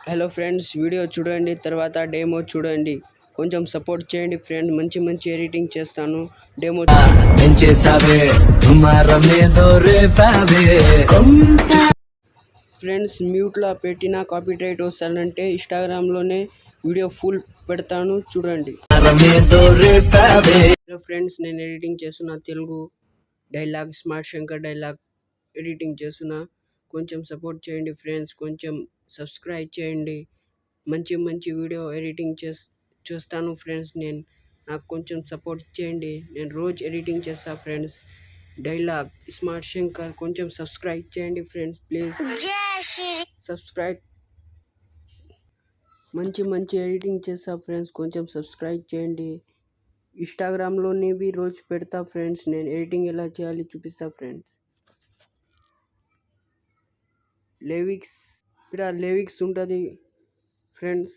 Hello friends, video చూడండి, తర్వాత demo చూడండి. కొంచెం సపోర్ట్ చేయండి ఫ్రెండ్. మంచి ఎడిటింగ్ చేస్తాను. డెమో ఫ్రెండ్స్, మ్యూట్లో పెట్టిన కాపీరైట్ వస్తానంటే ఇన్స్టాగ్రామ్లోనే వీడియో ఫుల్ పెడతాను, చూడండి. హలో ఫ్రెండ్స్, నేను ఎడిటింగ్ చేస్తున్న Telugu dialogue, smart Shankar dialogue editing చేస్తున్నా. కొంచెం సపోర్ట్ చేయండి ఫ్రెండ్స్. కొంచెం సబ్స్క్రైబ్ చేయండి. మంచి వీడియో ఎడిటింగ్ చేస్తాను ఫ్రెండ్స్. నాకు కొంచెం సపోర్ట్ చేయండి. నేను రోజు ఎడిటింగ్ చేస్తా ఫ్రెండ్స్. Dialogue smart Shankar. కొంచెం సబ్స్క్రైబ్ చేయండి ఫ్రెండ్స్, ప్లీజ్ సబ్స్క్రైబ్. మంచి ఎడిటింగ్ చేస్తా ఫ్రెండ్స్, కొంచెం సబ్స్క్రైబ్ చేయండి. ఇన్స్టాగ్రామ్లోనివి రోజు పెడతా ఫ్రెండ్స్. నేను ఎడిటింగ్ ఎలా చేయాలి చూపిస్తా ఫ్రెండ్స్. లిరిక్స్ ఉంటుంది ఫ్రెండ్స్.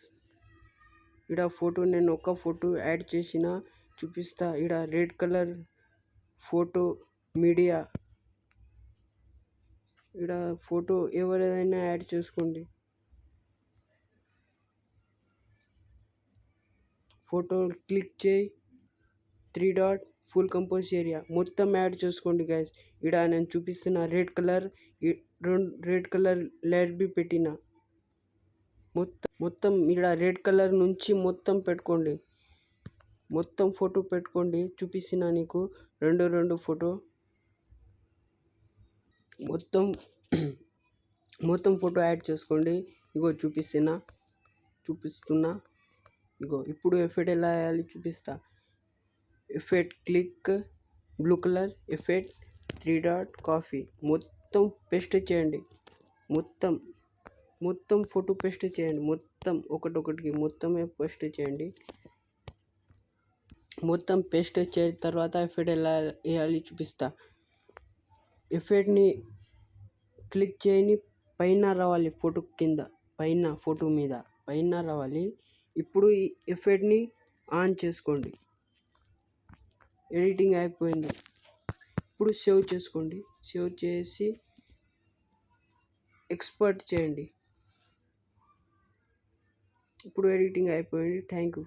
ఇక్కడ ఫోటో, నేను ఒక ఫోటో యాడ్ చేసిన చూపిస్తా. ఇక్కడ రెడ్ కలర్ ఫోటో మీడియా. ఇక్కడ ఫోటో ఎవరైనా యాడ్ చేసుకోండి. ఫోటో క్లిక్ చేయి, 3 డాట్ ఫుల్ కంపోజ్ ఏరియా మొత్తం యాడ్ చేసుకోండి గైస్. ఇక్కడ నేను చూపిస్తున్న రెడ్ కలర్ లైట్ బి పెట్టిన మొత్తం ఇక్కడ రెడ్ కలర్ నుంచి మొత్తం పెట్టుకోండి. మొత్తం ఫోటో పెట్టుకోండి. చూపిస్తున్నా నీకు రెండు ఫోటో మొత్తం ఫోటో యాడ్ చేసుకోండి. ఇగో చూపిస్తున్నా. ఇగో ఇప్పుడు ఎఫెక్ట్ ఎలా వేయాలి చూపిస్తా. Effect click, blue colour effect, 3 dot coffee మొత్తం పేస్ట్ చేయండి. మొత్తం ఫోటో పేస్ట్ చేయండి. మొత్తం ఒకటికి మొత్తమే పేస్ట్ చేయండి. మొత్తం పేస్ట్ చేసిన తర్వాత ఎఫెక్ట్ ఎలా వేయాలి చూపిస్తా. ఎఫెక్ట్ని క్లిక్ చేయని పైన రావాలి, ఫోటో కింద పైన, ఫోటో మీద పైన రావాలి. ఇప్పుడు ఈ ఎఫెక్ట్ని ఆన్ చేసుకోండి. ఎడిటింగ్ అయిపోయింది. ఇప్పుడు సేవ్ చేసుకోండి. సేవ్ చేసి ఎక్స్పోర్ట్ చేయండి. ఇప్పుడు ఎడిటింగ్ అయిపోయింది. Thank you.